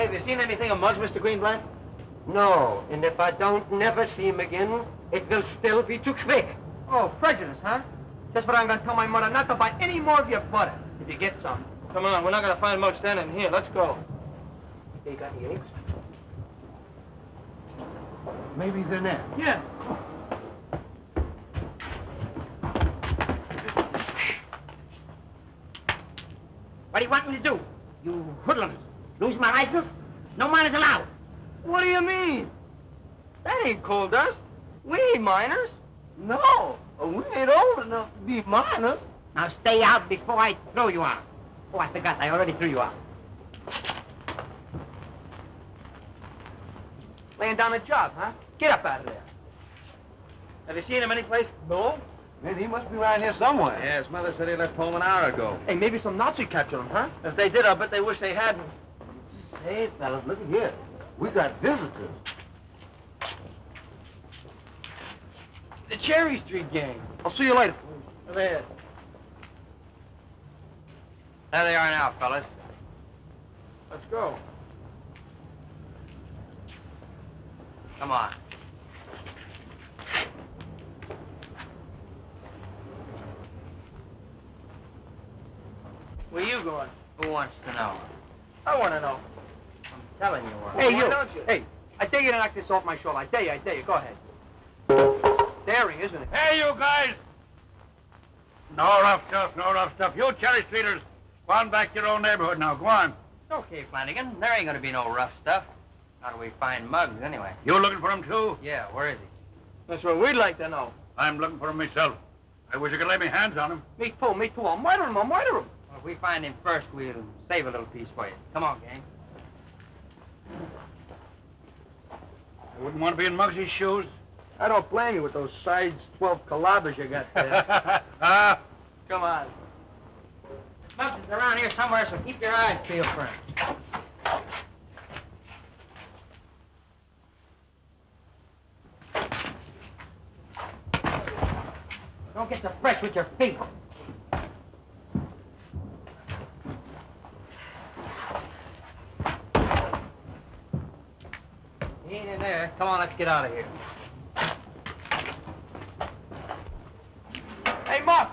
have you seen anything of Muggs, Mr. Greenblatt? No, and if I don't never see him again, it will still be too quick. Oh, prejudice, huh? That's what I'm going to tell my mother, not to buy any more of your butter, if you get some. Come on, we're not going to find Muggs standing here. Let's go. They got the eggs? Maybe they're there. Yeah. What do you want me to do? You hoodlums. Lose my license? No minors allowed. What do you mean? That ain't coal dust. We ain't minors. No, we ain't old enough to be minors. Now stay out before I throw you out. Oh, I forgot. I already threw you out. Laying down a job, huh? Get up out of there. Have you seen him anyplace? No. Man, he must be around here somewhere. Yeah, his mother said he left home an hour ago. Hey, maybe some Nazi captured him, huh? If they did, I bet they wish they hadn't. Hey, fellas, look at here. We got visitors. The Cherry Street gang. I'll see you later. Over here. There they are now, fellas. Let's go. Come on. Where you going? Who wants to know? I want to know. I'm telling you what. Hey, you. Don't you? Hey, I dare you to knock this off my shoulder. I dare you. Go ahead. Daring, isn't it? Hey, you guys! No rough stuff. You Cherry Streeters, go on back to your own neighborhood now. Go on. Okay, Flanagan. There ain't gonna be no rough stuff. How do we find Muggs, anyway? You looking for him, too? Yeah, where is he? That's what we'd like to know. I'm looking for him myself. I wish I could lay my hands on him. Me too. I'll murder him. Well, if we find him first, we'll save a little piece for you. Come on, gang. I wouldn't want to be in Muggsy's shoes. I don't blame you with those sides 12 calabas you got there. Come on. Muggs is around here somewhere, so keep your eyes peeled for him. Don't get so fresh with your feet. He ain't in there. Come on, let's get out of here. Hey, Muggs!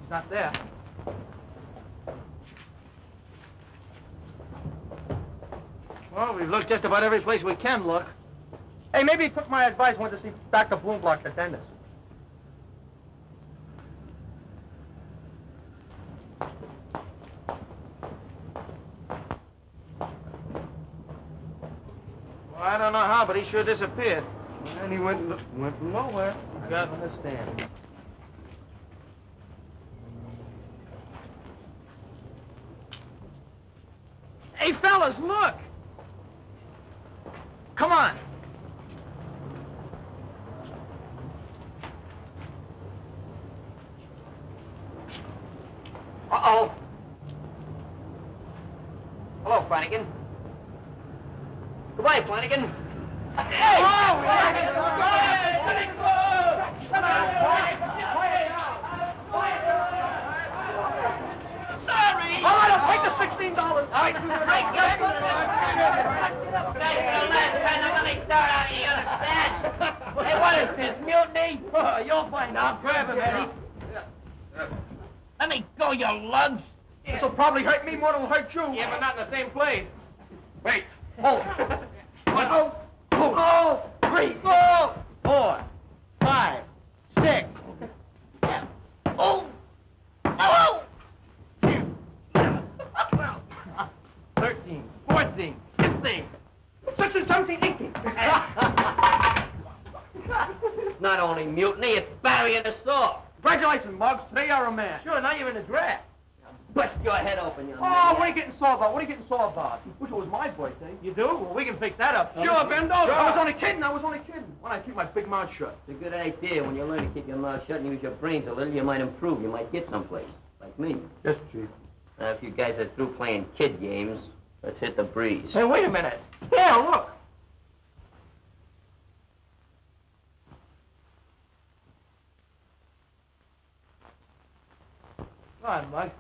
He's not there. Well, we've looked just about every place we can look. Hey, maybe he took my advice and went to see Dr. Bloomblock, the dentist. Well, I don't know how, but he sure disappeared. And he went nowhere. I got to understand. Hey, fellas, look! Come on. Uh-oh. Hello, Flanagan. Goodbye, Flanagan. Hey! Sorry! All right, I'll take the $16. All right, Hey, what is this, mutiny? Oh, you'll find out. Grab him, Eddie. Let me go, you lugs. This'll probably hurt me more than it'll hurt you. Yeah, but not in the same place. Wait. Hold. 1, 2, 3, 4, 5, 6. Oh! Oh! 13, 14, 15, 16, 17, 18. Not only mutiny, it's battery and assault. Congratulations, Muggs. Today you're a man. Sure, now you're in the draft. Bust your head open, you Oh, what are you getting sore about? What are you getting sore about? Wish it was my birthday. You do? Well, we can fix that up. Sure, bend over. Sure. I was only kidding. When I keep my big mouth shut. It's a good idea. When you learn to keep your mouth shut and use your brains a little, you might improve. You might get someplace, like me. Yes, Chief. Now, if you guys are through playing kid games, let's hit the breeze. Hey, wait a minute. Yeah, look. Come on, Muggs.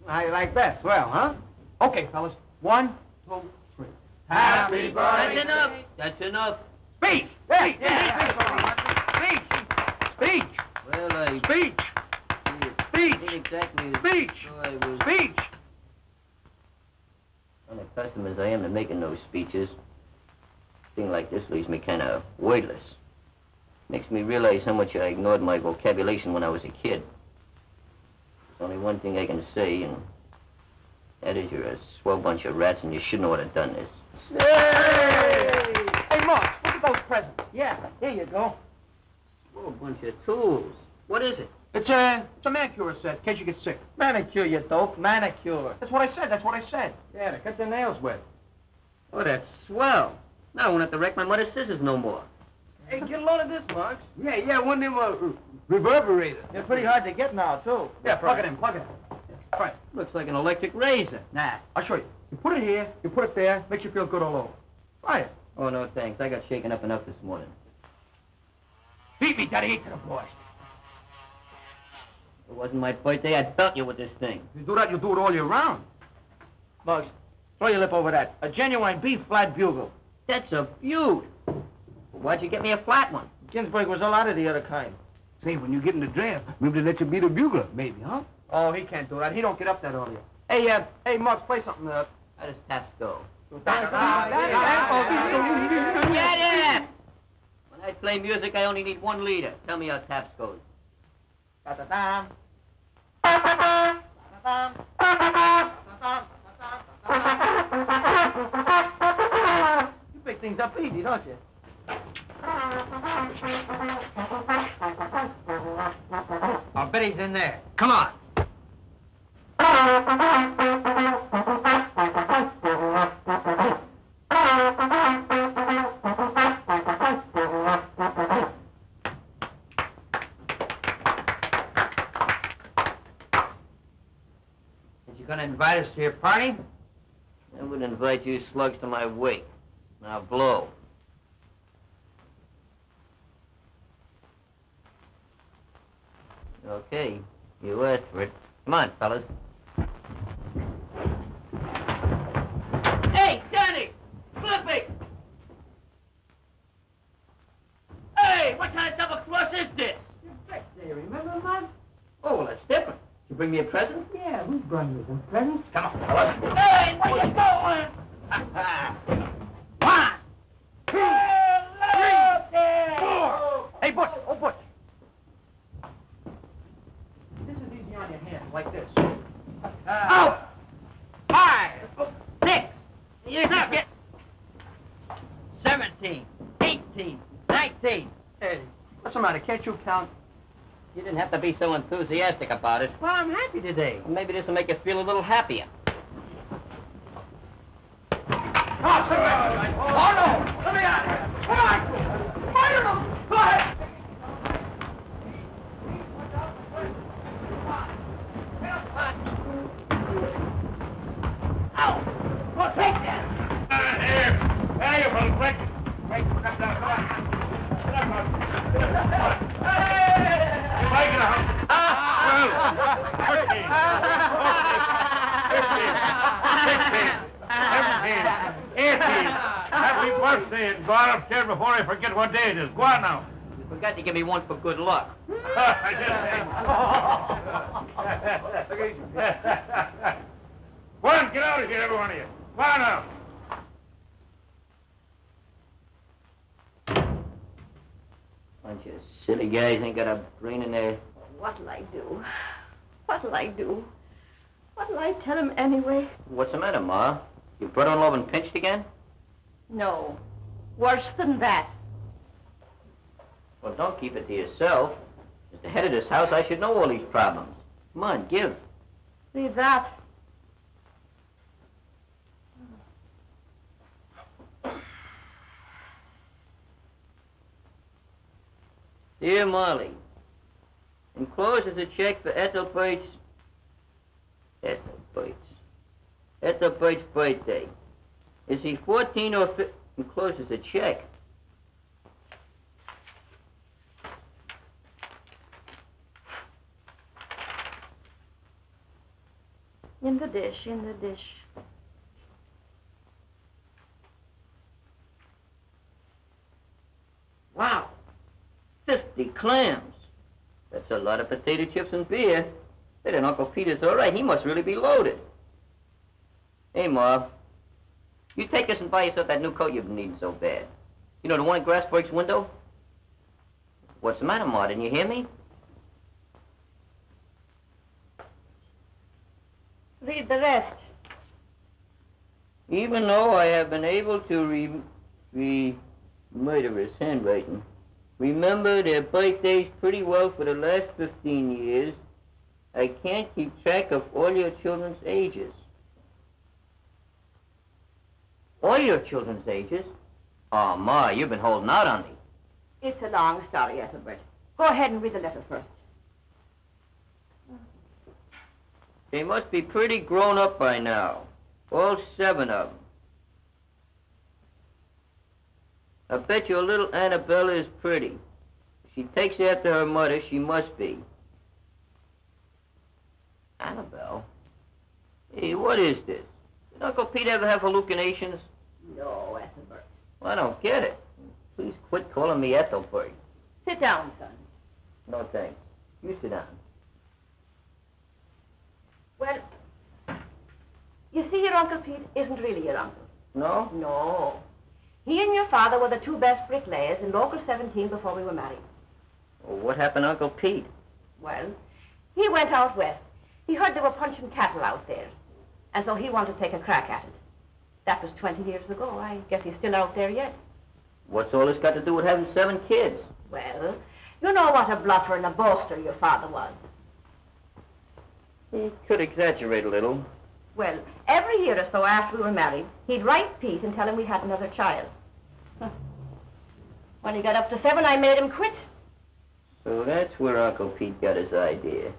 How you like that? Swell, huh? Okay, fellas. 1, 2, 3. Happy birthday. That's enough. That's enough. Speech! Hey! Speech! Speech! Well, Speech! Speech! ain't exactly Speech! I was Speech! unaccustomed as I am to making those speeches. A thing like this leaves me kind of wordless. Makes me realize how much I ignored my vocabulation when I was a kid. There's only one thing I can say, and that is you're a swell bunch of rats, and you shouldn't ought to have done this. Hey! Hey, Mark, look at those presents. Yeah, here you go. Swell bunch of tools. What is it? It's a manicure set, in case you get sick. Manicure, you dope. Manicure. That's what I said. Yeah, to cut the nails with. Oh, that's swell. Now I won't have to wreck my mother's scissors no more. Hey, get a load of this, Marks. Yeah, one of them reverberators. They're pretty hard to get now, too. Yeah, plug it in. Right. Looks like an electric razor. Nah, I'll show you. You put it here, you put it there, makes you feel good all over. Try it. Oh, no, thanks. I got shaken up enough this morning. Beat me, Daddy, to the boys. If it wasn't my birthday, I'd belt you with this thing. If you do that, you'll do it all year round. Bugs, throw your lip over that. A genuine beef flat bugle. That's a beaut. Why'd you get me a flat one? Ginsburg was a lot of the other kind. Say, when you get in the draft, maybe they let you be the bugler, maybe, huh? Oh, he can't do that. He don't get up that early. Hey, Muggs, play something. How does taps go? Get it! When I play music, I only need 1 leader. Tell me how taps goes. You pick things up easy, don't you? I'll bet he's in there. Come on. You gonna invite us to your party? I would invite you slugs to my wake. Now blow. Okay, you asked for it. Come on, fellas. Hey, Johnny! Flippy! Hey, what kind of double cross is this? Your birthday, remember, Mug? Oh, well, that's different. You bring me a present? Yeah, we brought you some presents. Come on, fellas. Hey, where you going? 1, 2, 3, 4. Hey, Butch. Oh, Butch. This is easy on your hands, like this. Out! 5, 6. Here's up. 17, 18, 19. Hey, what's the matter? Can't you count? You didn't have to be so enthusiastic about it. Well, I'm happy today. Maybe this will make you feel a little happier. Oh, no! Let me out of here! Come on! Fire them! Go ahead! Ow! Well, take that! Here, you fellas, quick. Quick, come down, come on. Get up, Huntz. You like it, Huntz? Well, 13, 14, 15, 16, 17, 18. Happy birthday, and go on upstairs before I forget what day it is. Go on now. You forgot to give me one for good luck. I just Go on, get out of here, every one of you. Go on now. Bunch of silly guys ain't got a brain in their... What'll I do? What'll I do? What'll I tell him anyway? What's the matter, Ma? You brought on love and pinched again? No. Worse than that. Well, don't keep it to yourself. As the head of this house, I should know all these problems. Come on, give. See that? Dear Molly, enclosed is a check for Ethelbert's birthday. Is he 14 or 15? Enclosed is a check. In the dish, in the dish. clams. That's a lot of potato chips and beer. Say, then Uncle Peter's all right. He must really be loaded. Hey, Ma, you take us and buy yourself that new coat you've been needing so bad. You know, the one in Grassberg's window? What's the matter, Ma? Didn't you hear me? Read the rest. Even though I have been able to murderous handwriting. Remember their birthdays pretty well for the last 15 years. I can't keep track of all your children's ages. All your children's ages? Oh, Ma, you've been holding out on me. It's a long story, Ethelbert. Go ahead and read the letter first. They must be pretty grown up by now. All 7 of them. I bet your little Annabella is pretty. If she takes after her mother, she must be. Annabelle? Hey, what is this? Did Uncle Pete ever have hallucinations? No, Ethelbert. Well, I don't get it. Please quit calling me Ethelbert. Sit down, son. No, thanks. You sit down. Well, you see, your Uncle Pete isn't really your uncle. No? No. He and your father were the 2 best bricklayers in Local 17 before we were married. Well, what happened to Uncle Pete? Well, he went out west. He heard they were punching cattle out there, and so he wanted to take a crack at it. That was 20 years ago. I guess he's still out there yet. What's all this got to do with having 7 kids? Well, you know what a bluffer and a boaster your father was. He could exaggerate a little. Well, every year or so after we were married, he'd write Pete and tell him we had another child. When he got up to 7, I made him quit. So that's where Uncle Pete got his idea.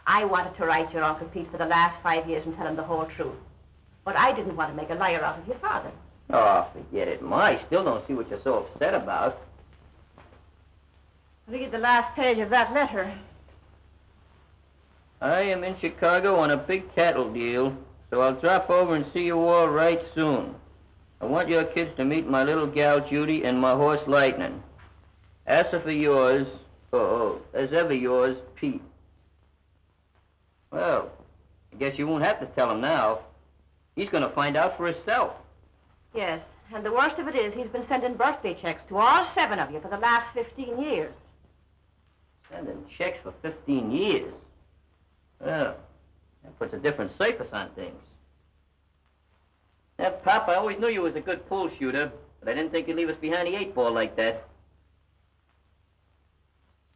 I wanted to write your Uncle Pete for the last 5 years and tell him the whole truth. But I didn't want to make a liar out of your father. Oh, forget it, Ma. I still don't see what you're so upset about. Read the last page of that letter. I am in Chicago on a big cattle deal, so I'll drop over and see you all right soon. I want your kids to meet my little gal Judy and my horse Lightning. As for yours, as ever yours, Pete. Well, I guess you won't have to tell him now. He's going to find out for himself. Yes, and the worst of it is he's been sending birthday checks to all 7 of you for the last 15 years. Sending checks for 15 years? Well, that puts a different surface on things. Now, Pop, I always knew you was a good pool shooter, but I didn't think you'd leave us behind the 8 ball like that.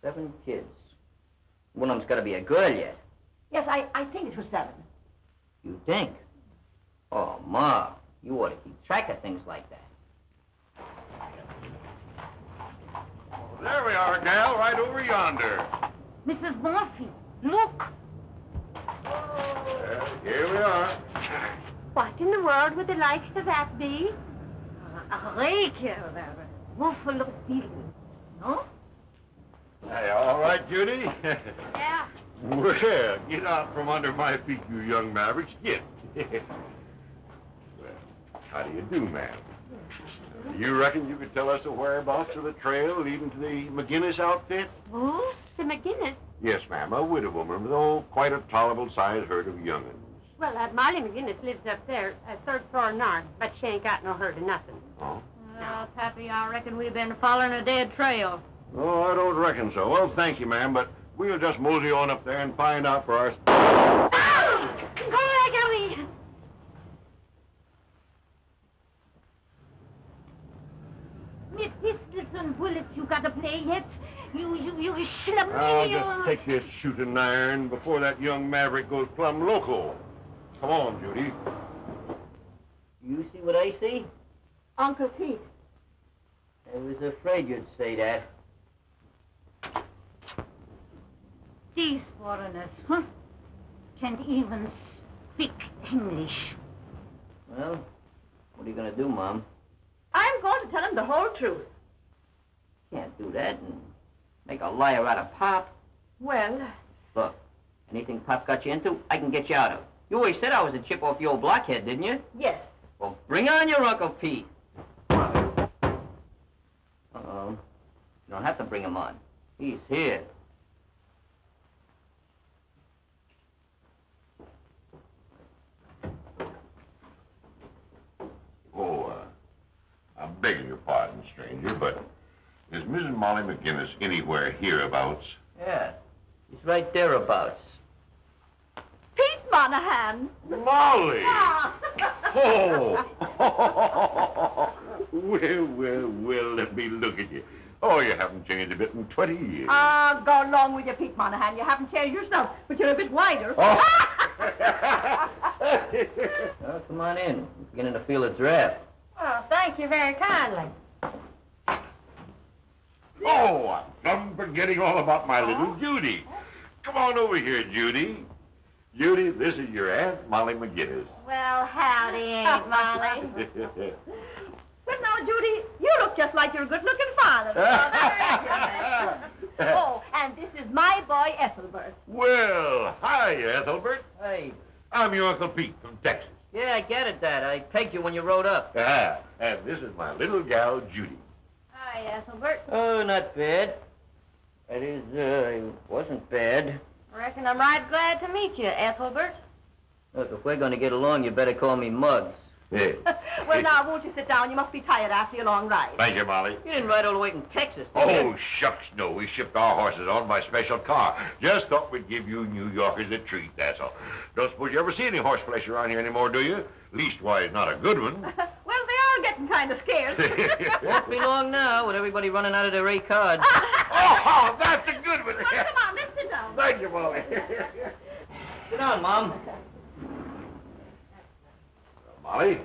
7 kids. One of them's got to be a girl yet. Yes, I think it was 7. You think? Oh, Ma, you ought to keep track of things like that. There we are, gal, right over yonder. Mrs. Murphy, look. Here we are. What in the world would the likes of that be? A regular Buffalo Bill, no? Hey, all right, Judy? Yeah. Well, get out from under my feet, you young mavericks. Get. Well, how do you do, ma'am? You reckon you could tell us the whereabouts of the trail leading to the McGinnis outfit? Who? The McGinnis? Yes, ma'am, a widow woman with, quite a tolerable-sized herd of young'uns. Well, that Molly McGinnis lives up there, 3rd floor north, but she ain't got no herd of nothing. Oh? Well, Pappy, I reckon we've been following a dead trail. Oh, I don't reckon so. Well, thank you, ma'am, but we'll just mosey on up there and find out for ourselves. Oh! Go away, Gummy! With pistols and bullets you got to play yet? You schlum. I'll just take this shooting iron before that young maverick goes plumb loco. Come on, Judy. You see what I see? Uncle Pete. I was afraid you'd say that. These foreigners, huh? Can't even speak English. Well, what are you going to do, Mom? I'm going to tell him the whole truth. Can't do that and make a liar out of Pop. Well... Look, anything Pop got you into, I can get you out of. You always said I was a chip off your old blockhead, didn't you? Yes. Well, bring on your Uncle Pete. Uh-oh. You don't have to bring him on. He's here. Oh, I'm begging your pardon, stranger, but is Mrs. Molly McGinnis anywhere hereabouts? Yeah, he's right thereabouts. Pete Monahan. Molly! Ah. Oh! Well, let me look at you. Oh, you haven't changed a bit in 20 years. Ah, go along with you, Pete Monahan. You haven't changed yourself, but you're a bit wider. Oh. Oh, come on in. I'm beginning to feel a draft. Oh, thank you very kindly. Oh, I'm plumb forgetting all about my little Judy. Come on over here, Judy. Judy, this is your Aunt Molly McGinnis. Well, howdy, Aunt Molly. Well, now, Judy, you look just like your good-looking father. Oh, and this is my boy, Ethelbert. Well, hi, Ethelbert. Hey. I'm your Uncle Pete from Texas. Yeah, I get it, Dad. I pegged you when you rode up. And this is my little gal, Judy. Hi, Ethelbert. Oh, not bad. That is, it wasn't bad. Reckon I'm right glad to meet you, Ethelbert. Look, if we're going to get along, you better call me Muggs. Yeah. Well, now, won't you sit down? You must be tired after your long ride. Thank you, Molly. You didn't ride all the way from Texas, did you? Oh, shucks, no. We shipped our horses on by special car. Just thought we'd give you New Yorkers a treat, that's all. Don't suppose you ever see any horse flesh around here anymore, do you? Leastwise, not a good one. Well, they are getting kind of scared. Won't be long now with everybody running out of their A cards. Oh, that's a good one. Oh, come on, let's sit down. Thank you, Molly. Sit down, Mom. Molly,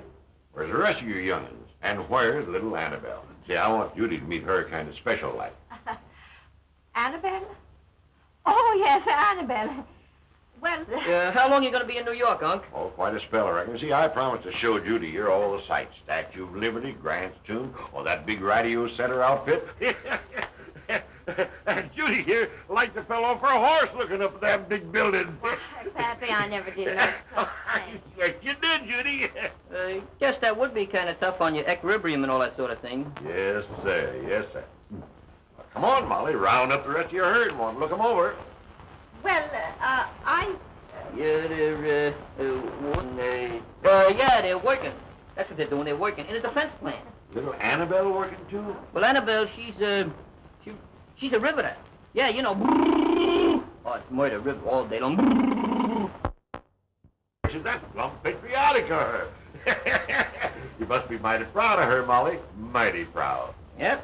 where's the rest of your young'uns? And where's little Annabelle? See, I want Judy to meet her kind of special like. Annabelle? Oh, yes, Annabelle. Well... How long are you going to be in New York, Unc? Oh, quite a spell, I reckon. See, I promised to show Judy here all the sights. Statue of Liberty, Grant's Tomb, or that big radio center outfit. And Judy here liked to fell off her horse looking up at that big building. Pappy, I never did no such thing. Yes, you did, Judy. Guess that would be kind of tough on your equilibrium and all that sort of thing. Yes, sir. Yes, sir. Well, come on, Molly. Round up the rest of your herd and want to look them over. Well, Yeah, they're working. That's what they're doing. They're working in a defense plant. Little Annabelle working, too? Well, Annabelle, she's a riveter. Yeah, you know. Oh, it's murder river all day long. That's plumb patriotic of her. You must be mighty proud of her, Molly. Mighty proud. Yep.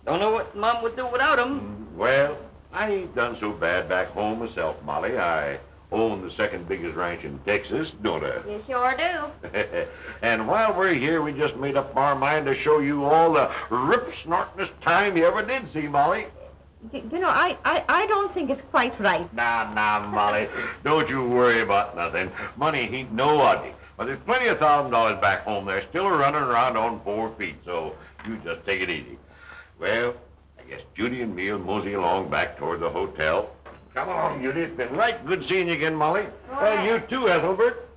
Don't know what Mom would do without him. Well, I ain't done so bad back home myself, Molly. I own the second biggest ranch in Texas, don't I? You sure do. And while we're here, we just made up our mind to show you all the rip-snortingest time you ever did see, Molly. you know, I don't think it's quite right. Now, Molly, don't you worry about nothing. Money ain't no object. But there's plenty of $1,000 back home there still running around on 4 feet, so you just take it easy. Well, I guess Judy and me'll mosey along back toward the hotel. Come along, Judy. It's been right good seeing you again, Molly. Well, you too, Ethelbert.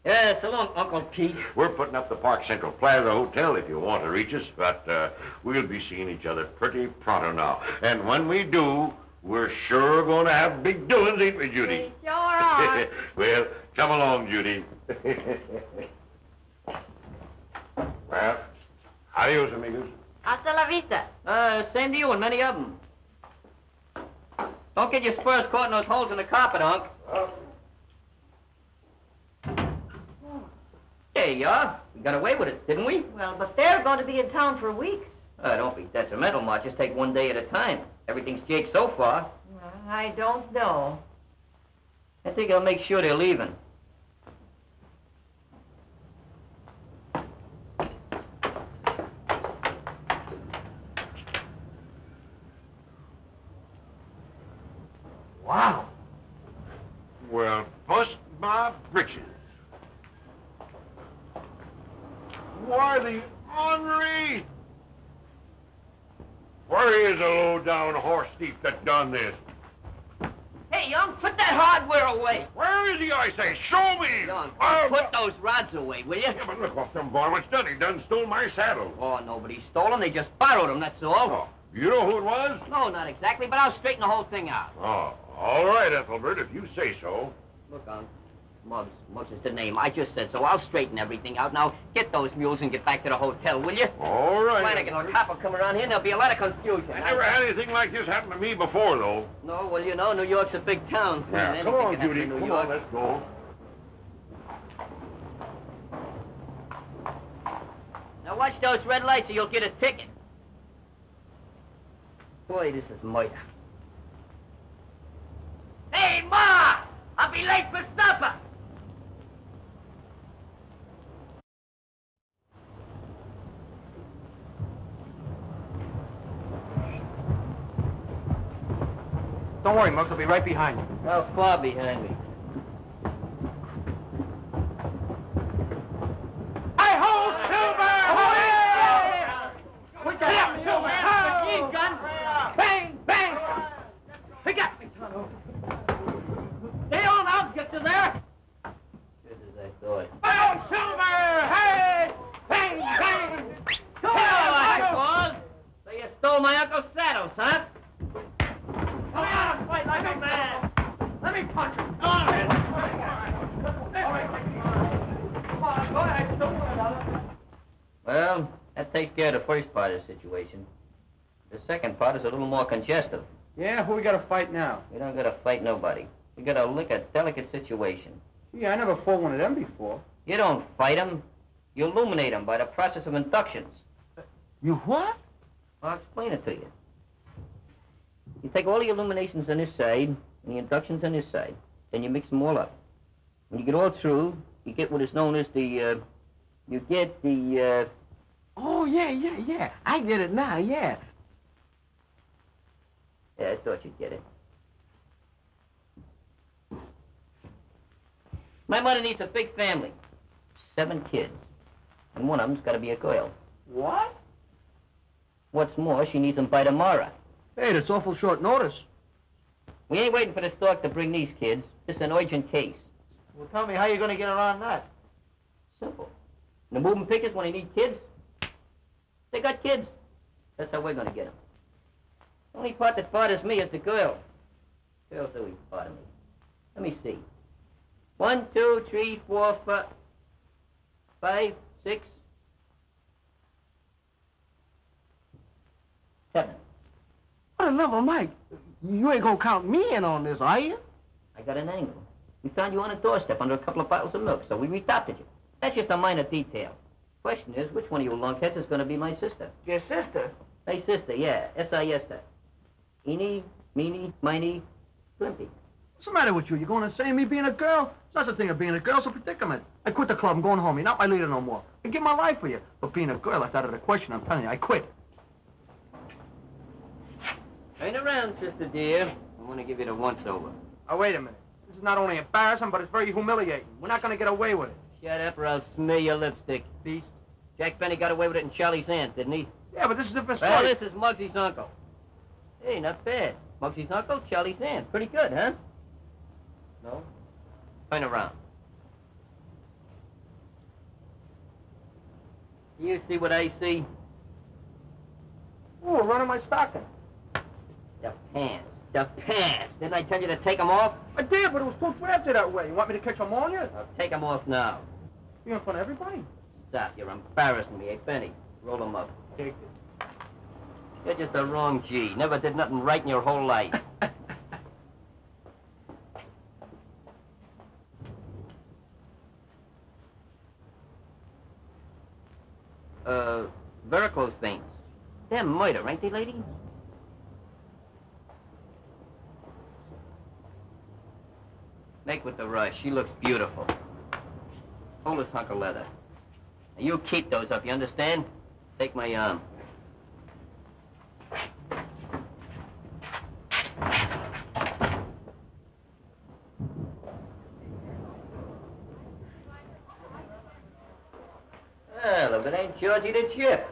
Yeah, so long, Uncle Pete. We're putting up the Park Central Plaza Hotel if you want to reach us, but we'll be seeing each other pretty pronto now. And when we do, we're sure going to have big doings, ain't we, Judy? We sure are. Well, come along, Judy. Well, adios, amigos. Hasta la vista. Same to you and many of them. Don't get your spurs caught in those holes in the carpet, Unc. There you are. We got away with it, didn't we? Well, but they're going to be in town for weeks. Don't be detrimental, Ma. Just take one day at a time. Everything's jake so far. I don't know. I think I'll make sure they're leaving. Wow. Well, bust my britches. Why, the Henri! Where is the low-down horse thief that done this? Hey, young, put that hardware away. Where is he, I say? Show me! Young, Oh, put those rods away, will you? Yeah, but look what some boy what's done. He done stole my saddle. Oh, nobody stole them. They just borrowed them, that's all. Oh, You know who it was? No, not exactly, but I'll straighten the whole thing out. Oh, all right, Ethelbert, if you say so. Look, Muggs. Muggs is the name. I just said so. I'll straighten everything out. Now, get those mules and get back to the hotel, will you? All right. Flanagan or Cop will come around here and there'll be a lot of confusion. I never had anything like this happen to me before, though. No, well, you know, New York's a big town. Yeah, come on, Judy. Come on, let's go. Now, watch those red lights or you'll get a ticket. Boy, this is murder. Hey, Ma! I'll be late for supper! Don't worry, Muggs. I'll be right behind you. How far behind me? Hi-ho, Silver! Put that up, Silver! Machine gun! Bang, bang! He got me, Tonto. Stay on, I'll get you there. Just as I thought. Oh, Silver! Hey! Bang, bang! Come on, So you stole my uncle's saddles, huh? Come on, fight like a man. Let me punch him. Go ahead. Come on, go ahead. Don't worry about it. Well, that takes care of the first part of the situation. The second part is a little more congestive. Yeah, who we got to fight now? We don't gotta fight nobody. We gotta lick a delicate situation. Yeah, I never fought one of them before. You don't fight them. You illuminate them by the process of inductions. You what? I'll explain it to you. You take all the illuminations on this side and the inductions on this side. Then you mix them all up. When you get all through, you get what is known as the, Oh, yeah. I get it now, yeah. Yeah, I thought you'd get it. My mother needs a big family. 7 kids. And one of them's gotta be a girl. What? What's more, she needs them by tomorrow. Hey, that's awful short notice. We ain't waiting for the stork to bring these kids. This is an urgent case. Well, tell me how you're going to get around that. Simple. The moving pictures, when they need kids, they got kids. That's how we're going to get them. The only part that bothers me is the girl. Girls always bother me. Let me see. 1, 2, 3, 4, 5, 6, 7. What a number, Mike. You ain't going to count me in on this, are you? I got an angle. We found you on a doorstep under a couple of bottles of milk, so we adopted you. That's just a minor detail. Question is, which one of you lunkheads is going to be my sister? Your sister? Hey, sister, yeah. S-I-S-T. Eeny, meeny, miny, Glimpy. What's the matter with you? You going to say me being a girl? It's not the thing of being a girl, it's a predicament. I quit the club. I'm going home. You're not my leader no more. I give my life for you. But being a girl, that's out of the question. I'm telling you, I quit. Turn around, sister dear. I want to give you the once-over. Oh, wait a minute. This is not only embarrassing, but it's very humiliating. We're not going to get away with it. Shut up or I'll smear your lipstick. Beast. Jack Benny got away with it in Charlie's aunt, didn't he? Yeah, but this is a different story. Well, this is Muggsy's uncle. Hey, not bad. Muggsy's uncle, Charlie's aunt. Pretty good, huh? No? Turn around. You see what I see? Oh, running my stocking. The pants. The pants. Didn't I tell you to take them off? I did, but it was too fancy that way. You want me to catch ammonia? I'll take them off now. You're in front of everybody. Stop. You're embarrassing me. Hey, Benny, roll them up. Take it. You're just a wrong G. Never did nothing right in your whole life. Varicose veins. They're murder, ain't they, lady? Make with the rush. She looks beautiful. Hold this hunk of leather. Now, you keep those up, you understand? Take my arm. Well, if it ain't Georgie the Chip.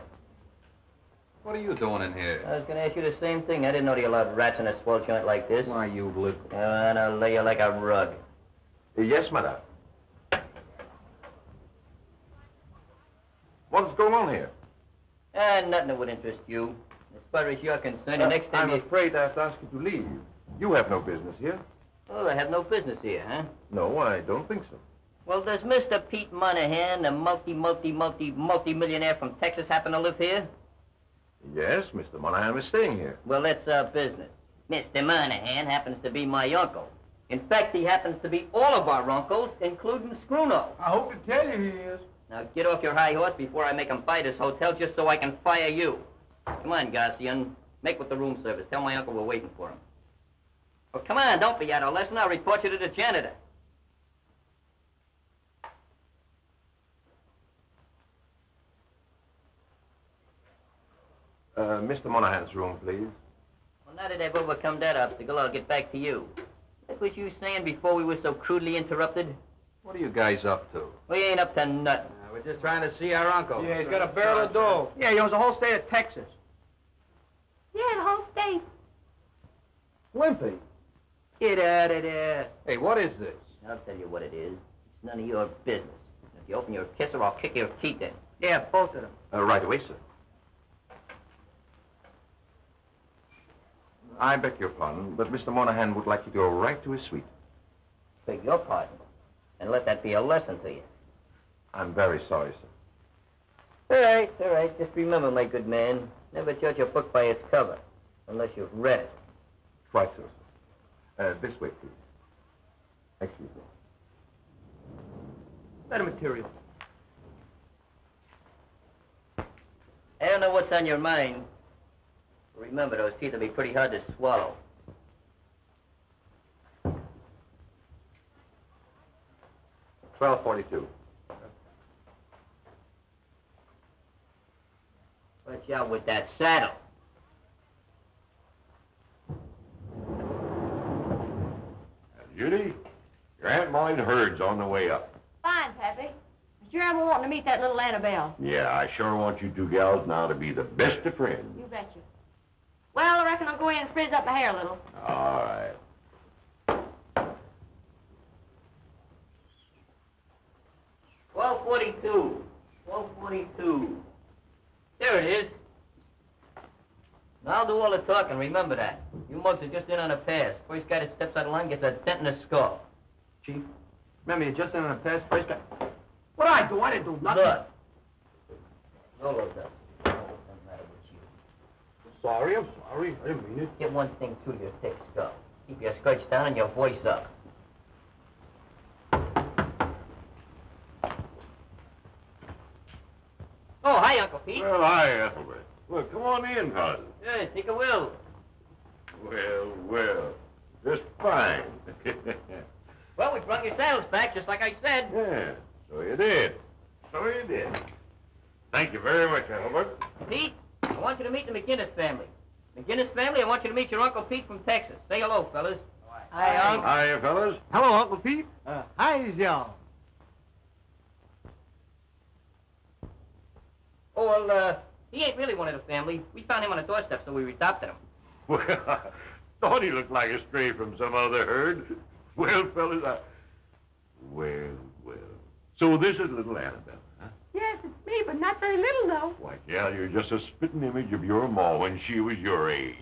What are you doing in here? I was going to ask you the same thing. I didn't know you allowed rats in a swell joint like this. Why, you little... And I'll lay you like a rug. Yes, madame. What's going on here? Nothing that would interest you. As far as you're concerned, the next time I'm afraid I have to ask you to leave. You have no business here. Oh, I have no business here, huh? No, I don't think so. Well, does Mr. Pete Monahan, the multi-millionaire from Texas, happen to live here? Yes, Mr. Monahan is staying here. Well, that's our business. Mr. Monahan happens to be my uncle. In fact, he happens to be all of our uncles, including Scruno. I hope to tell you he is. Now, get off your high horse before I make him buy this hotel just so I can fire you. Come on, Gorcey, make with the room service. Tell my uncle we're waiting for him. Well, come on, don't be adolescent. I'll report you to the janitor. Mr. Monahan's room, please. Well, now that I've overcome that obstacle, I'll get back to you. What was you saying before we were so crudely interrupted? What are you guys up to? We ain't up to nothing. We're just trying to see our uncle. Yeah, he's got a barrel of dough. Yeah, he owns the whole state of Texas. Yeah, the whole state. Wimpy. Get out of there. Hey, what is this? I'll tell you what it is. It's none of your business. If you open your kisser, I'll kick your teeth in. Yeah, both of them. Right away, sir. I beg your pardon, but Mr. Monahan would like you to go right to his suite. Beg your pardon. And let that be a lesson to you. I'm very sorry, sir. All right. Just remember, my good man, never judge a book by its cover, unless you've read it. Quite so, sir. This way, please. Excuse me. Better material. I don't know what's on your mind. Remember, those teeth will be pretty hard to swallow. $12.42. Watch out with that saddle. Judy, your Aunt Molly's herd's on the way up. Fine, Pappy. Sure ever wanting to meet that little Annabelle. Yeah, I sure want you two gals now to be the best of friends. You betcha. Well, I reckon I'll go in and frizz up my hair a little. All right. $12.42. There it is. Now I'll do all the talking, remember that. You mugs are just in on a pass. First guy that steps out of line gets a dent in the skull. Chief, remember, you're just in on a pass. First guy. What'd I do? I didn't do nothing. Look. Roll those up. Doesn't matter with you. I'm sorry. I didn't mean it. Get one thing through your thick skull. Keep your skirts down and your voice up. Oh, hi, Uncle Pete. Well, hi, Ethelbert. Look, come on in, cousin. Yeah, take a will. Well. Just fine. Well, we brought your saddles back, just like I said. Yeah, so you did. Thank you very much, Ethelbert. Pete, I want you to meet the McGinnis family. McGinnis family, I want you to meet your Uncle Pete from Texas. Say hello, fellas. Hi, Uncle. Hiya, fellas. Hello, Uncle Pete. Hi, y'all. Oh, well, he ain't really one of the family. We found him on the doorstep, so we adopted him. Well, I thought he looked like a stray from some other herd. Well, fellas, Well. So this is little Annabelle, huh? Yes, it's me, but not very little, though. Why, yeah, you're just a spitting image of your ma when she was your age.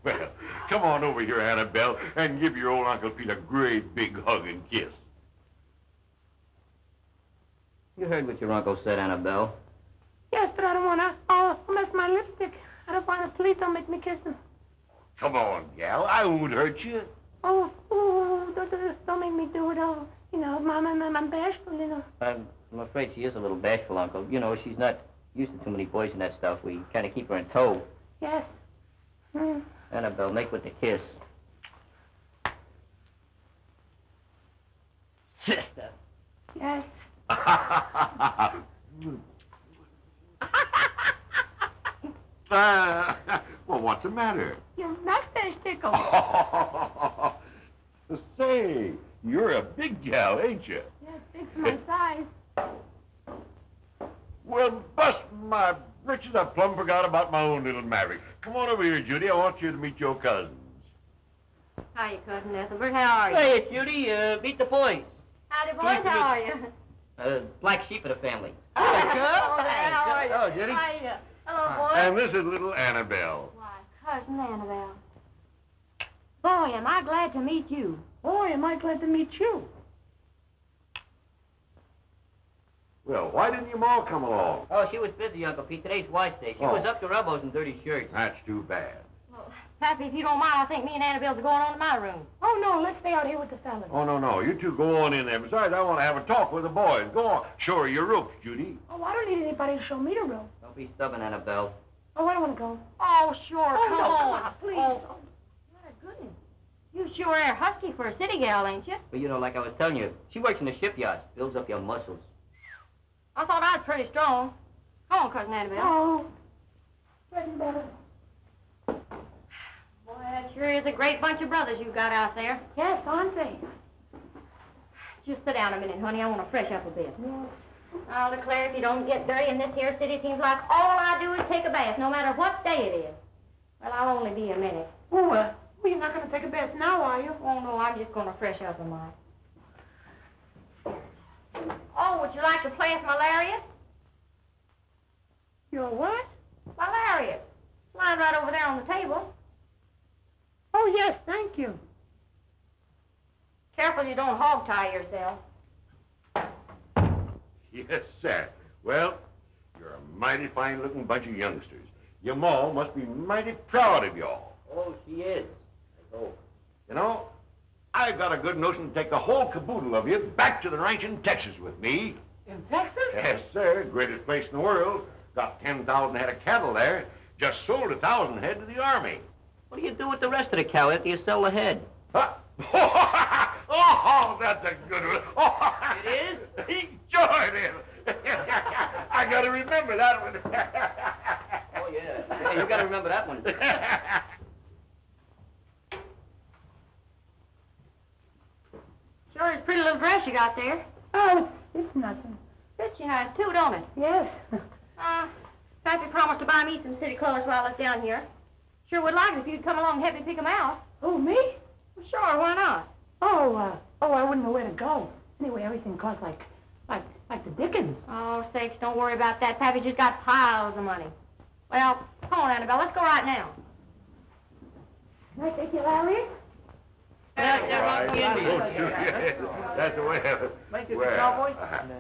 Well, come on over here, Annabelle, and give your old Uncle Pete a great big hug and kiss. You heard what your uncle said, Annabelle. Yes, but I don't want to. Oh, mess my lipstick. I don't want to. Please don't make me kiss him. Come on, gal, I won't hurt you. Oh, don't make me do it. Oh, you know, Mama, I'm bashful, you know. I'm afraid she is a little bashful, Uncle. You know, she's not used to too many boys and that stuff. We kind of keep her in tow. Yes. Annabelle, make with the kiss. Sister. Yes. Well, what's the matter? Your mustache tickles. Say, you're a big gal, ain't you? Yes, it's my size. Well, bust my britches, I plumb forgot about my own little Maverick. Come on over here, Judy. I want you to meet your cousins. Hiya, Cousin Ethelbert. How are you? Hey, it's Judy. Meet the boys. Howdy, boys. How are you? Black sheep of the family. How are you? Oh, Judy. Hiya. Hello, boy. And this is little Annabelle. Why, Cousin Annabelle. Boy, am I glad to meet you. Boy, am I glad to meet you. Well, why didn't your ma come along? Oh, she was busy, Uncle Pete. Today's Wash Day. She was up to her elbows in dirty shirts. That's too bad. Well, Pappy, if you don't mind, I think me and Annabelle's going on to my room. Oh, no, let's stay out here with the fellas. Oh, no. You two go on in there. Besides, I want to have a talk with the boys. Go on. Show her your ropes, Judy. Oh, I don't need anybody to show me the rope. Don't be stubborn, Annabelle. Oh, I don't want to go. Oh, sure, Oh, come no, on. come on, please. Oh, my goodness. You sure are husky for a city gal, ain't you? But you know, like I was telling you, she works in the shipyard. Builds up your muscles. I thought I was pretty strong. Come on, Cousin Annabelle. Oh, getting better. Boy, that sure is a great bunch of brothers you've got out there. Yes, aren't they? Just sit down a minute, honey. I want to fresh up a bit. I'll declare if you don't get dirty in this here city, it seems like all I do is take a bath, no matter what day it is. Well, I'll only be a minute. Oh, you're not going to take a bath now, are you? Oh, no, I'm just going to fresh up a mite. Oh, would you like to play with my lariat? Your what? My lariat. It's lying right over there on the table. Oh, yes, thank you. Careful you don't hog-tie yourself. Yes, sir. Well, you're a mighty fine-looking bunch of youngsters. Your ma must be mighty proud of y'all. Oh, she is. I hope. You know, I got a good notion to take the whole caboodle of you back to the ranch in Texas with me. In Texas? Yes, sir. Greatest place in the world. Got 10,000 head of cattle there. Just sold 1,000 head to the Army. What do you do with the rest of the cow after you sell the head? Huh? Oh, that's a good one. Oh, It is? Sure it is. I got to remember that one. Oh, yeah. Yeah, you got to remember that one. Sure is a pretty little dress you got there. Oh, it's nothing. Fits you nice, too, don't it? Yes. Pappy promised to buy me some city clothes while I was down here. Sure would like it if you'd come along and help me pick 'em out. Oh, me? Well, sure, why not? I wouldn't know where to go. Anyway, everything costs like the dickens. Oh, sakes, don't worry about that. Pappy just got piles of money. Well, come on, Annabelle, let's go right now. Can I take you, Larry? That's the way of it.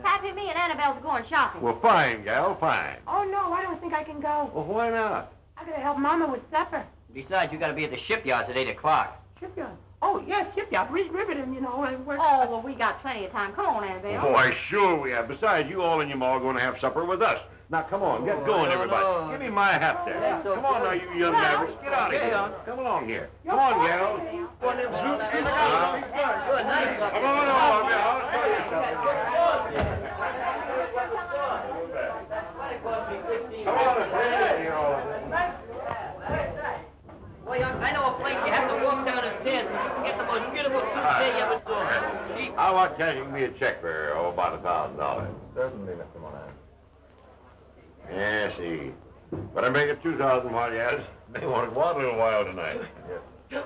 Pappy, me and Annabelle's going shopping. Well, fine, gal, fine. Oh, no, I don't think I can go. Well, why not? I gotta help Mama with supper. Besides, you got to be at the shipyards at 8 o'clock. Shipyard. Oh, yes, shipyard. Riveting, you know. Oh, well, we got plenty of time. Come on, Annabelle. Why, sure we have. Besides, you all and your ma are going to have supper with us. Now, come on, get going, everybody. no. Give me my hat there. That's so Come on now, you young mavericks. Get out of here. Come along here. Come on, gal. Come on along, Well, I know a place you have to walk down the stairs and you can get the most beautiful souffle you ever saw. How about cashing me a check for about $1,000? Certainly, Mr. Moran. Yeah, see. But I make it 2,000 while you at it. They want to go out a little while tonight. Yes.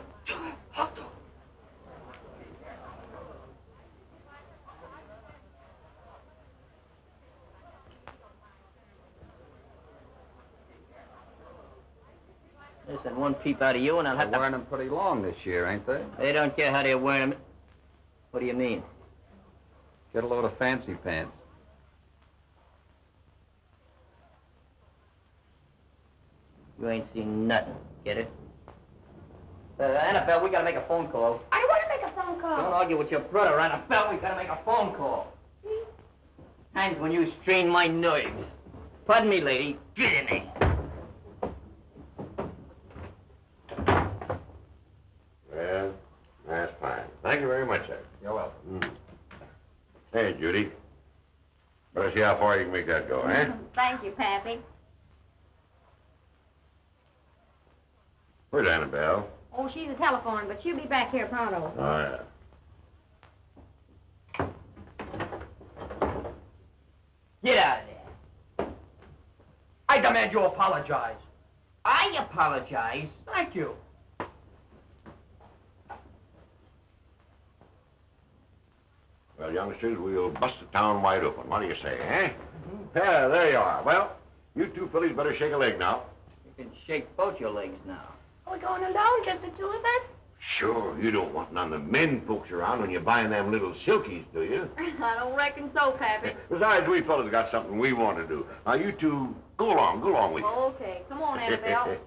Listen, one peep out of you and I'll They're have to... wearing them pretty long this year, ain't they? They don't care how they're wearing them. What do you mean? Get a load of fancy pants. You ain't seen nothing. Get it? Annabelle, we gotta make a phone call. I want to make a phone call. Don't argue with your brother, Annabelle. We gotta make a phone call. Times when you strain my nerves. Pardon me, lady. Get in there. Well, that's fine. Thank you very much, sir. You're welcome. Hey, Judy. Better see how far you can make that go, eh? Thank you, Pappy. Where's Annabelle? Oh, she's a telephoning, but she'll be back here pronto. Oh, yeah. Get out of there. I demand you apologize. I apologize. Thank you. Well, youngsters, we'll bust the town wide open. What do you say, eh? Yeah, there you are. Well, You two fellas better shake a leg now. You can shake both your legs now. Are we going alone, just the two of us? Sure, you don't want none of the men folks around when you're buying them little silkies, do you? I don't reckon so, Pappy. Besides, we fellas got something we want to do. Now, you two, go along with you. Okay, come on, Annabelle.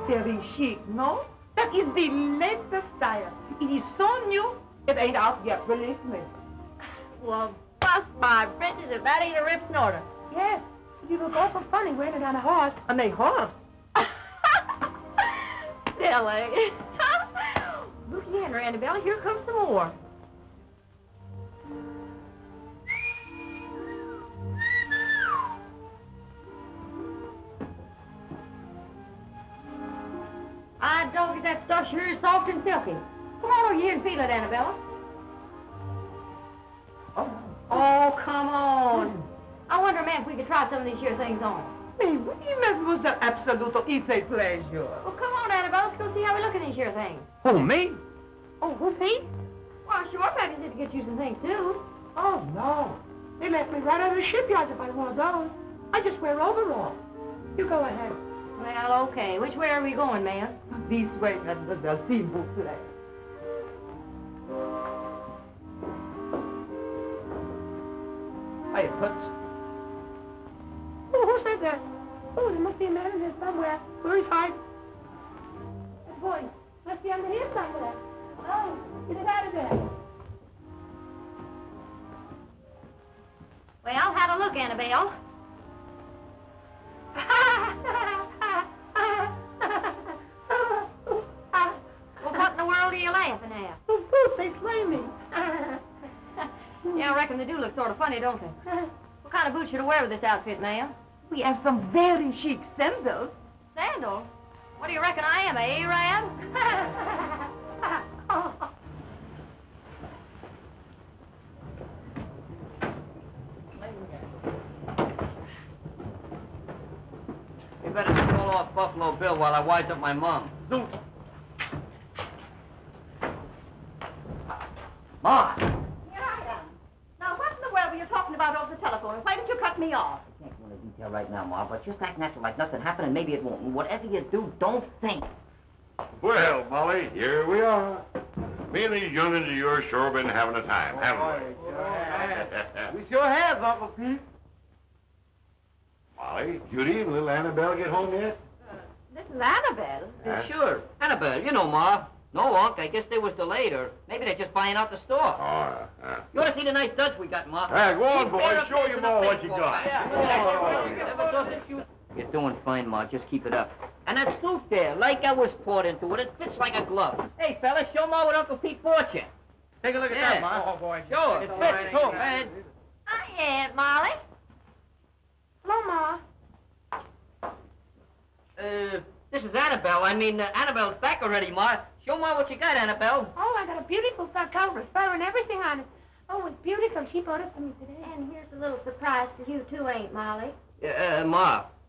Very chic, no? That is the latest style. It is so new, it ain't out yet, believe me. Well, bust my britches if that ain't a rip snorter. Yes, you look awful funny wearing it on a horse. On a horse? Silly. Look here, Annabelle, here comes some more. I don't get that stuff sure is soft and silky. Come on over here and feel it, Annabella. Oh, come on. I wonder, man, if we could try some of these here things on. Mais oui, mademoiselle, absolument, it's a pleasure. Well, come on, Annabelle, let's go see how we look at these here things. Who, me? Oh, who's he? Well, sure, Pappy said to get you some things, too. Oh, no. They left me right out of the shipyard to buy one of those. I just wear overalls. You go ahead. Well, okay. Which way are we going, ma'am? This way, mademoiselle, s'il vous plaît. Hey, Huntz. Oh, who said that? Oh, there must be a man in there somewhere. Where is he? That boy must be under here somewhere. Oh, get it out of there. Well, have a look, Annabelle. Well, what in the world are you laughing at? Oh, Boots, they slay me. Yeah, I reckon they do look sort of funny, don't they? What kind of boots should I wear with this outfit, ma'am? We have some very chic sandals. Sandals? What do you reckon I am, a Arab? You better call off Buffalo Bill while I wise up my mom. Zoot. Ma! Here I am. Now, what in the world were you talking about over the telephone? Why didn't you cut me off? I can't go into detail right now, Ma, but just act natural like nothing happened, and maybe it won't. And whatever you do, don't think. Well, Molly, here we are. Me and these young'uns of yours sure been having a time, haven't we? We sure have, Uncle Pete. Molly, Judy, and little Annabelle get home yet? This is Annabelle. Huh? Sure. Annabelle, you know, Ma. No, Unc, I guess they was delayed, or maybe they're just buying out the store. Oh, You ought to see the nice duds we got, Ma. Hey, go on, Keep boy. bear up Show this you in the more what face, you boy. got. Yeah. You're doing fine, Ma. Just keep it up. And that suit there, like I was poured into it, it fits like a glove. Hey, fella, show Ma what Uncle Pete bought you. Take a look at Yeah. that, Ma. Oh, boy. Sure, it fits, too, man. Hi, Aunt Molly. Hello, Ma. This is Annabelle. I mean, Annabelle's back already, Ma. Show Ma what you got, Annabelle. Oh, I got a beautiful fur coat with fur and everything on it. Oh, it's beautiful. She bought it for me today. And here's a little surprise for you, too, Aunt Molly.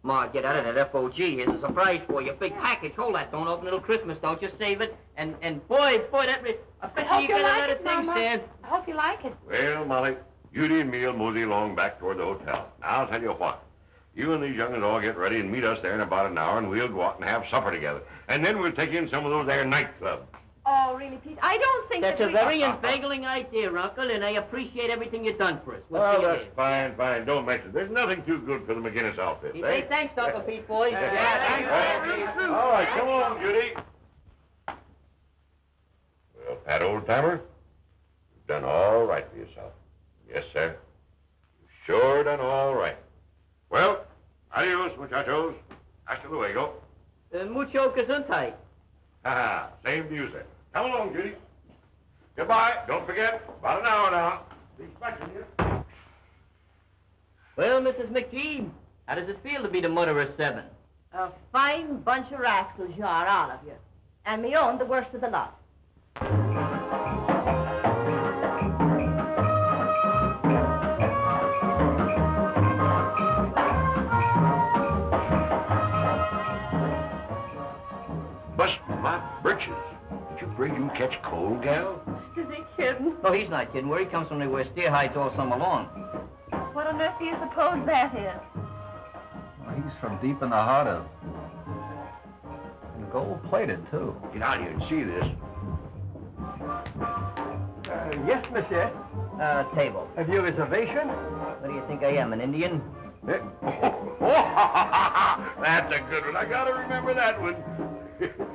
Ma, get out of that FOG. Here's a surprise for you. Big package. Hold that. Don't open it till Christmas, though. Just save it. And boy, that... I bet hope you you got like another it, thing, Mama. Stan. I hope you like it. Well, Molly, Judy and me'll mosey along back toward the hotel. Now, I'll tell you what. You and these young'uns all get ready and meet us there in about an hour, and we'll go out and have supper together. And then we'll take in some of those there nightclubs. Oh, really, Pete? I don't think That's that a we... very inveigling idea, Uncle, and I appreciate everything you've done for us. We'll Well, see you that's later. fine. Don't mention it. There's nothing too good for the McGinnis outfit, You eh? say thanks, Uncle Pete, boys. Yeah, all right, come on, Judy. Well, Pat, old timer, you've done all right for yourself. Yes, sir. You've sure done all right. Well, adios, muchachos. Hasta luego. Mucho gesundheit. Ha, same to you, sir. Come along, Judy. Goodbye. Don't forget, about an hour now. Be expecting you. Well, Mrs. McGee, how does it feel to be the mother of 7? A fine bunch of rascals you are, all of you. And me own the worst of the lot. where you catch cold, gal? Is he kidding? Oh, he's not kidding. Where he comes from, they wear steer hides all summer long. What on earth do you suppose that is? Well, he's from deep in the heart of... And gold-plated, too. Get out here and see this. Yes, monsieur. Table. Have you a reservation? What do you think I am, an Indian? That's a good one. I gotta remember that one.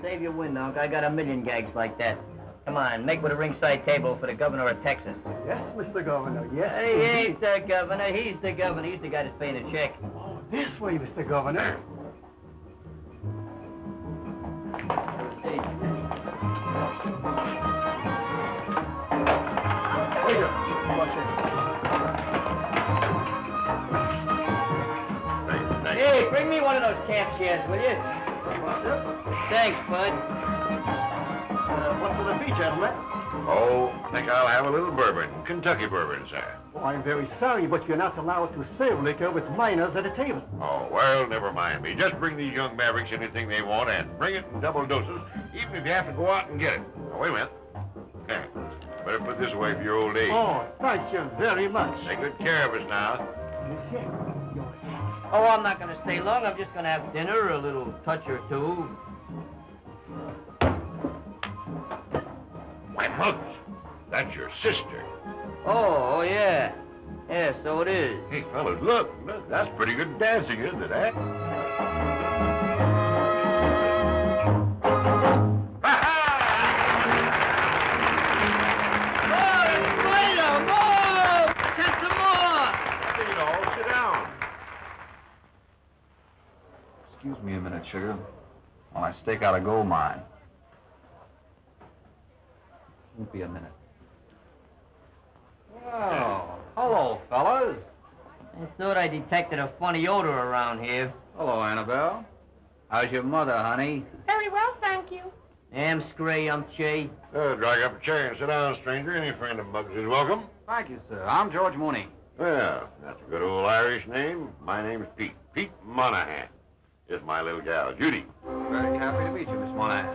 Save your wind, Unc. I got a million gags like that. Come on, make with a ringside table for the governor of Texas. Yes, Mr. Governor, yes. He ain't the governor. He's the governor. He's the guy that's paying the check. Oh, this way, Mr. Governor. Waiter, watch it. Hey, bring me one of those camp chairs, will you? Thanks, Bud. What will it be, gentlemen? Oh, I think I'll have a little bourbon. Kentucky bourbon, sir. Oh, I'm very sorry, but you're not allowed to serve liquor with minors at a table. Oh, well, never mind me. Just bring these young mavericks anything they want and bring it in double doses, even if you have to go out and get it. Now, wait a minute. Here, better put this away for your old age. Oh, thank you very much. Take good care of us now. Monsieur, your hat. Oh, I'm not going to stay long. I'm just going to have dinner, a little touch or two. Why, Huntz, that's your sister. Oh, yeah. Yeah, so it is. Hey, fellas, look. That's pretty good dancing, isn't it, eh? Excuse me a minute, sugar, while I stake out a gold mine. Won't be a minute. Oh, hello, fellas. I thought I detected a funny odor around here. Hello, Annabelle. How's your mother, honey? Very well, thank you. Am Scray, Che. Drag up a chair and sit down, stranger. Any friend of Muggs is welcome. Thank you, sir. I'm George Mooney. Well, that's a good old Irish name. My name's Pete. Pete Monahan. This is my little gal, Judy. Very happy to meet you, Miss Monahan.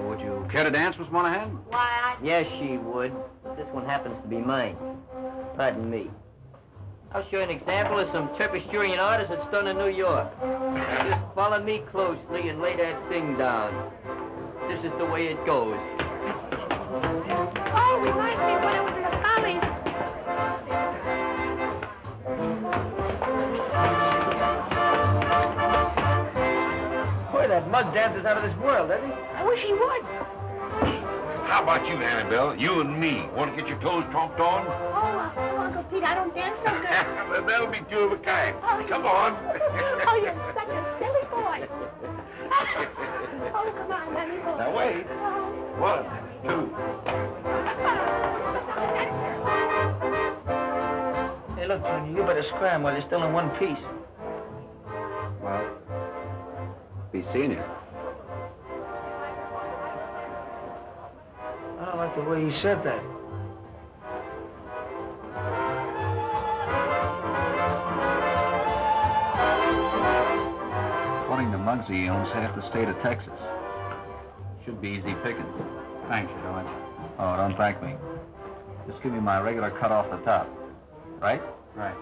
Would you care to dance, Miss Monahan? Why, Yes, she would. But this one happens to be mine. Pardon me. I'll show you an example of some Terpisturian artists that's done in New York. Just follow me closely and lay that thing down. This is the way it goes. Oh, reminds me of when I was in the college. Boy, that mug dancer's out of this world, isn't he? I wish he would. How about you, Annabelle? You and me. Want to get your toes tromped on? Oh, Uncle Pete, I don't dance so good. That'll be two of a kind. Come on. Oh, you're such a silly boy. Oh, come on, let me go. Now, wait. Oh. 1, 2. Hey, look, Junior, you better scram while you're still in one piece. Well, be seeing you. I don't like the way he said that. According to Muggsy, he owns half the state of Texas. Should be easy pickings. Thank you, George. Oh, don't thank me. Just give me my regular cut off the top. Right? Right.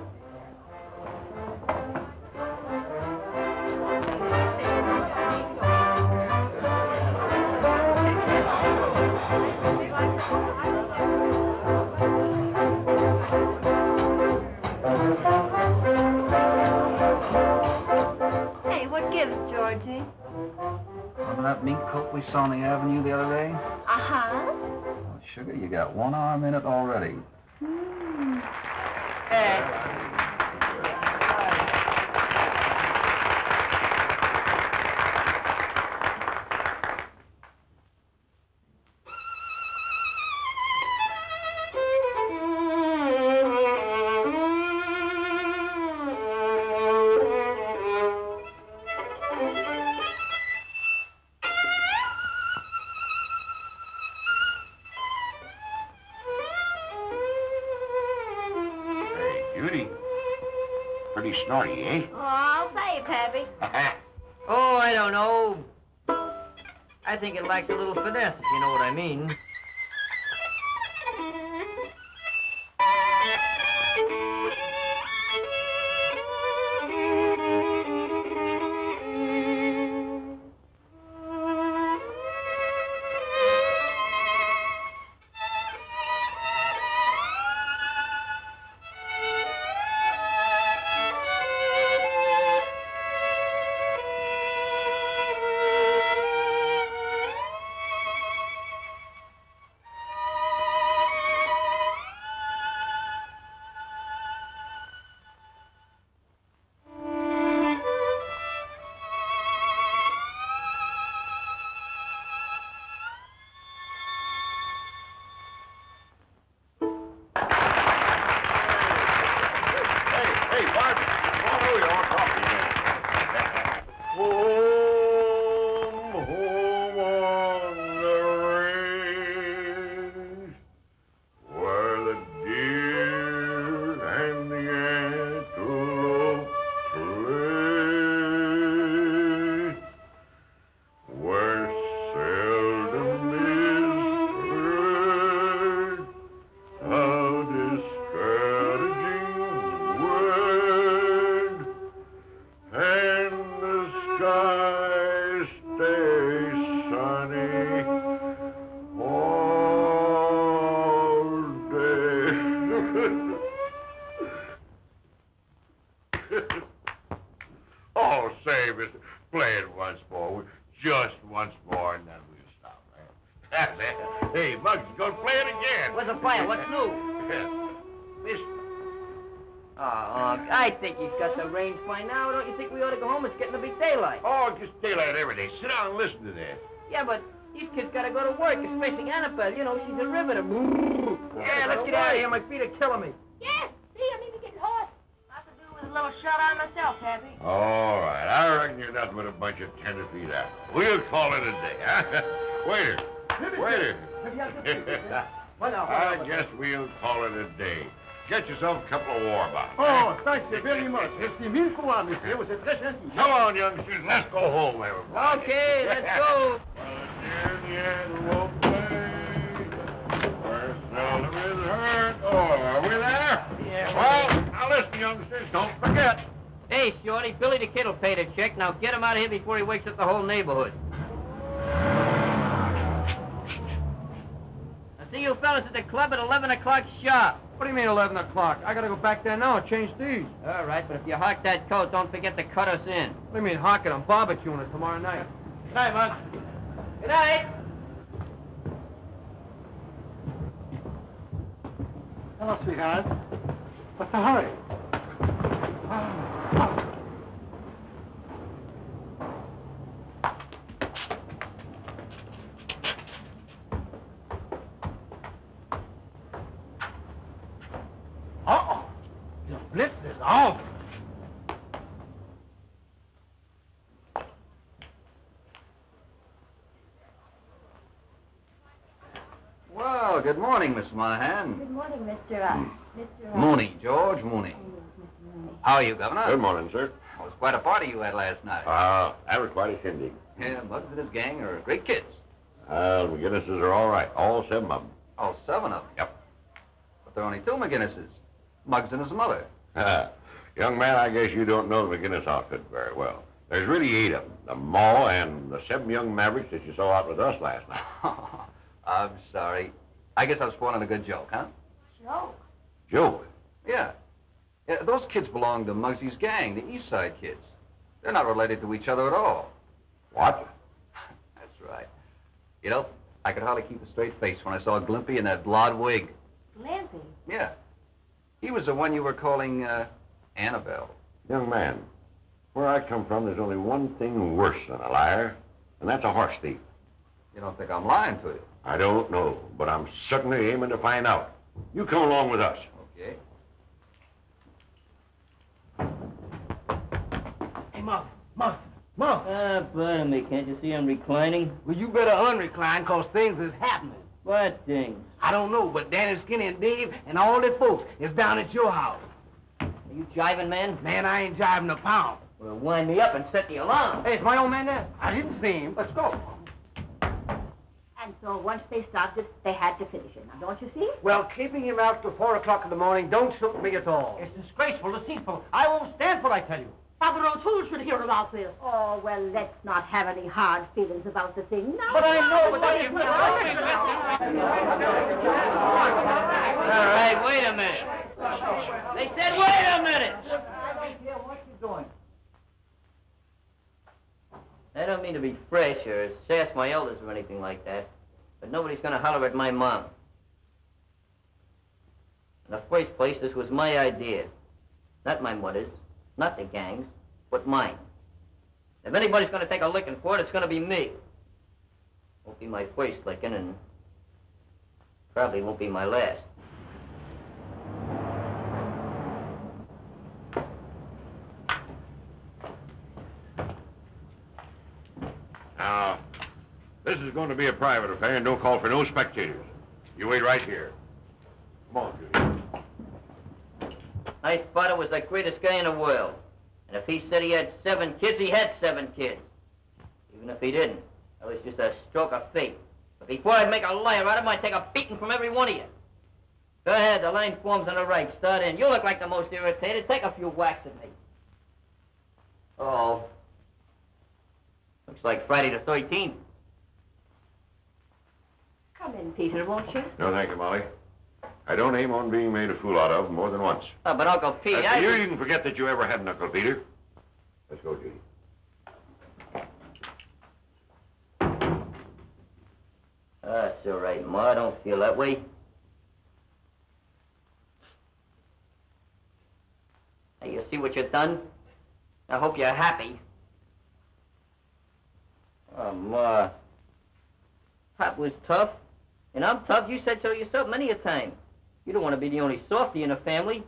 Hey, what gives, Georgie? Remember that mink coat we saw on the avenue the other day? Uh-huh. Well, sugar, you got one arm in it already. Judy. Pretty snorty, eh? Oh, I'll say, Pappy. Oh, I don't know. I think it lacks a little finesse, if you know what I mean. Oh, say, mister, play it once more. Just once more, and then we'll stop, man. That's it. Hey, Muggs, you gonna play it again. What's the fire? What's new? Mister. Oh, I think he's got the range by now. Don't you think we ought to go home? It's getting to be daylight. Oh, just daylight every day. Sit down and listen to that. Yeah, but these kids gotta go to work, especially Annabelle. You know, she's a riveter. Yeah, let's get out of here. My feet are killing me. Yes, see, I'm even getting hoarse. I could do with a little shut-eye myself, Happy. All right. I reckon you're nothing but a bunch of tenderfeet out. We'll call it a day, huh? Waiter. Waiter. I guess we'll call it a day. Get yourself a couple of war bottles. Oh, thank you very much. Merci mille fois, monsieur. Vous êtes très gentil. Come on, youngsters. Let's go home, everybody. Okay, let's go. Where seldom is heard. Oh, are we there? Yeah. Well, now listen, youngsters. Don't forget. Hey, Shorty, Billy the Kid will pay the check. Now get him out of here before he wakes up the whole neighborhood. I'll see you fellas at the club at 11 o'clock sharp. What do you mean 11 o'clock? I gotta go back there now and change these. All right, but if you hawk that coat, don't forget to cut us in. What do you mean hawk it? I'm barbecuing it tomorrow night. Good night, Mug. Good night. Hello, sweetheart. What's the hurry? Uh-oh. The blitz is off. Well, good morning, Miss Monahan. Good morning, Mr. Mooney, George Mooney. How are you, Governor? Good morning, sir. It was quite a party you had last night. That was quite a shindig. Yeah, Muggs and his gang are great kids. The McGinnises are all right. All 7 of them. All 7 of them? Yep. But there are only 2 McGinnises. Muggs and his mother. Young man, I guess you don't know the McGinnis outfit very well. There's really 8 of them. The Ma and the 7 young mavericks that you saw out with us last night. I'm sorry. I guess I was spoiling a good joke, huh? Joke? Joke? Yeah. Those kids belong to Muggsy's gang, the East Side kids. They're not related to each other at all. What? That's right. You know, I could hardly keep a straight face when I saw Glimpy in that blonde wig. Clancy? Yeah. He was the one you were calling, Annabelle. Young man, where I come from, there's only one thing worse than a liar, and that's a horse thief. You don't think I'm lying to you? I don't know, but I'm certainly aiming to find out. You come along with us. Okay. Hey, Mug. Pardon me, can't you see I'm reclining? Well, you better unrecline, cause things is happening. What things? I don't know, but Danny, Skinny, and Dave and all their folks is down at your house. Are you jiving, man? Man, I ain't jiving a pound. Well, wind me up and set the alarm. Hey, is my old man there? I didn't see him. Let's go. And so once they started, they had to finish it. Now, don't you see? Well, keeping him out till 4 o'clock in the morning don't suit me at all. It's disgraceful, deceitful. I won't stand for it, I tell you. Father O'Toole should hear about this. Oh, well, let's not have any hard feelings about the thing. No, But I know, but no, you... no. All right, wait a minute. They said wait a minute. I don't care what you're doing. I don't mean to be fresh or sass my elders or anything like that, but nobody's going to holler at my mom. In the first place, this was my idea. Not my mother's, not the gang's, but mine. If anybody's going to take a licking for it, it's going to be me. Won't be my first licking, and probably won't be my last. Now, this is going to be a private affair, and don't call for no spectators. You wait right here. Come on, Judy. My father was the greatest guy in the world. And if he said he had 7 kids, he had 7 kids. Even if he didn't, that was just a stroke of fate. But before I'd make a liar out of him, I'd take a beating from every one of you. Go ahead, the line forms on the right. Start in. You look like the most irritated. Take a few whacks at me. Oh. Looks like Friday the 13th. Come in, Peter, won't you? No, thank you, Molly. I don't aim on being made a fool out of more than once. Oh, but Uncle Pete, You didn't forget that you ever had an Uncle Peter. Let's go, Judy. That's all right, Ma. I don't feel that way. Hey, you see what you've done? I hope you're happy. Oh, Ma. Pop was tough, and I'm tough. You said so yourself many a time. You don't want to be the only softy in the family.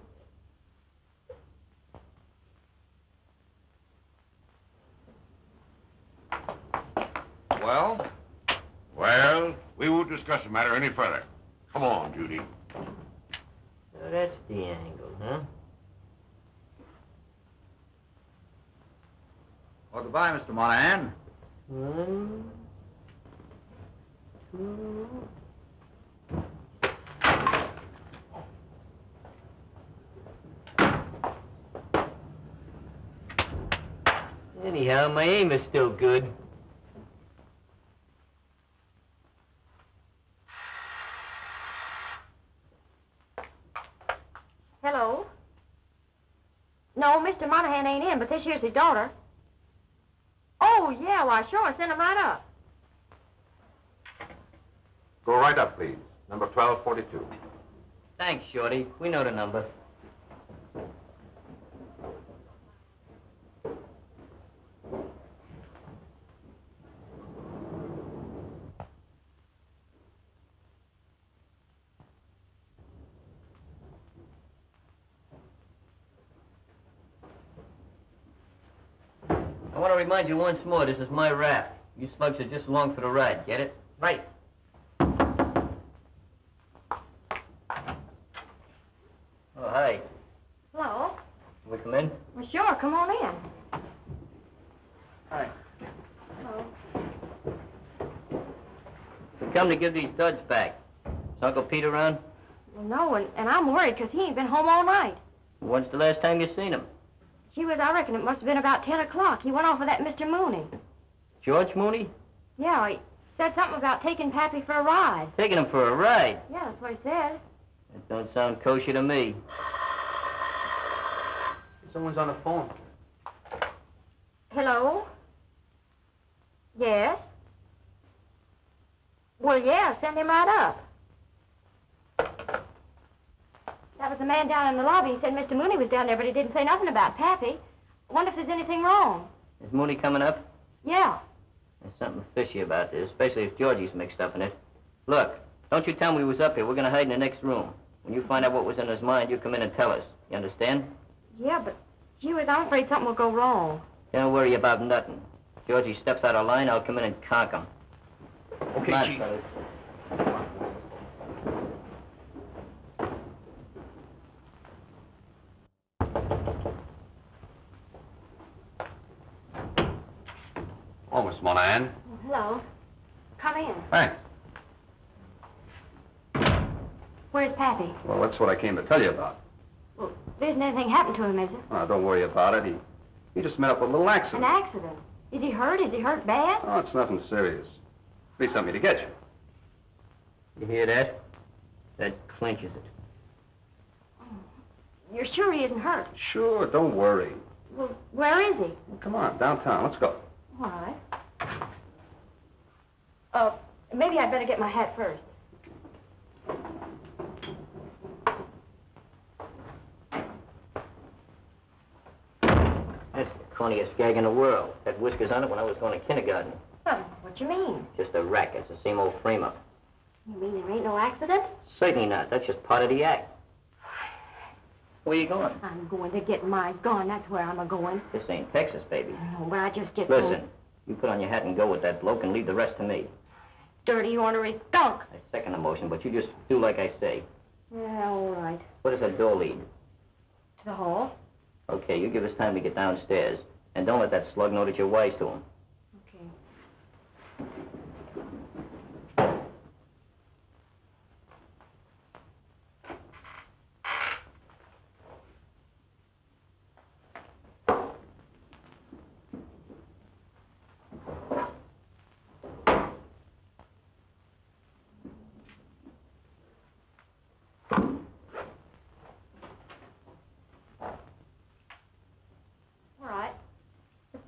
Well? Well, we won't discuss the matter any further. Come on, Judy. So that's the angle, huh? Well, goodbye, Mr. Monahan. 1, 2... Anyhow, my aim is still good. Hello? No, Mr. Monahan ain't in, but this here's his daughter. Oh, yeah, why, sure, send him right up. Go right up, please. Number 1242. Thanks, Shorty. We know the number. I want to remind you once more, this is my raft. You slugs are just along for the ride, get it? Right. Oh, hi. Hello? Can we come in? Well, sure, come on in. Hi. Hello. We come to give these studs back. Is Uncle Pete around? Well, no, and I'm worried because he ain't been home all night. When's the last time you seen him? Gee whiz, I reckon it must have been about 10 o'clock. He went off with that Mr. Mooney. George Mooney? Yeah, he said something about taking Pappy for a ride. Taking him for a ride. Yeah, that's what he said. That don't sound kosher to me. Someone's on the phone. Hello? Yes? Well, yeah, send him right up. That was the man down in the lobby. He said Mr. Mooney was down there, but he didn't say nothing about Pappy. I wonder if there's anything wrong. Is Mooney coming up? Yeah. There's something fishy about this, especially if Georgie's mixed up in it. Look, don't you tell him we was up here. We're going to hide in the next room. When you find out what was in his mind, you come in and tell us. You understand? Yeah, but, gee whiz, I'm afraid something will go wrong. Don't worry about nothing. If Georgie steps out of line, I'll come in and conk him. Okay, Come on, Chief. fellas. Oh, Miss Monahan. Hello. Come in. Thanks. Where's Pappy? Well, that's what I came to tell you about. Well, there isn't anything happened to him, is there? Oh, don't worry about it. He just met up with a little accident. An accident? Is he hurt? Is he hurt bad? Oh, it's nothing serious. At least something to get you. You hear that? That clinches it. You're sure he isn't hurt? Sure, don't worry. Well, where is he? Well, come on, downtown. Let's go. All right. Maybe I'd better get my hat first. That's the funniest gag in the world. Had whiskers on it when I was going to kindergarten. Well, what you mean? Just a rack. It's the same old frame-up. You mean there ain't no accident? Certainly not. That's just part of the act. Where you going? I'm going to get my gun. That's where I'm a-going. This ain't Texas, baby. No, but I just get Listen, you put on your hat and go with that bloke and leave the rest to me. Dirty, ornery skunk. I second the motion, but you just do like I say. Yeah, all right. Where does that door lead? To the hall? Okay, you give us time to get downstairs. And don't let that slug know that you're wise to him. Okay.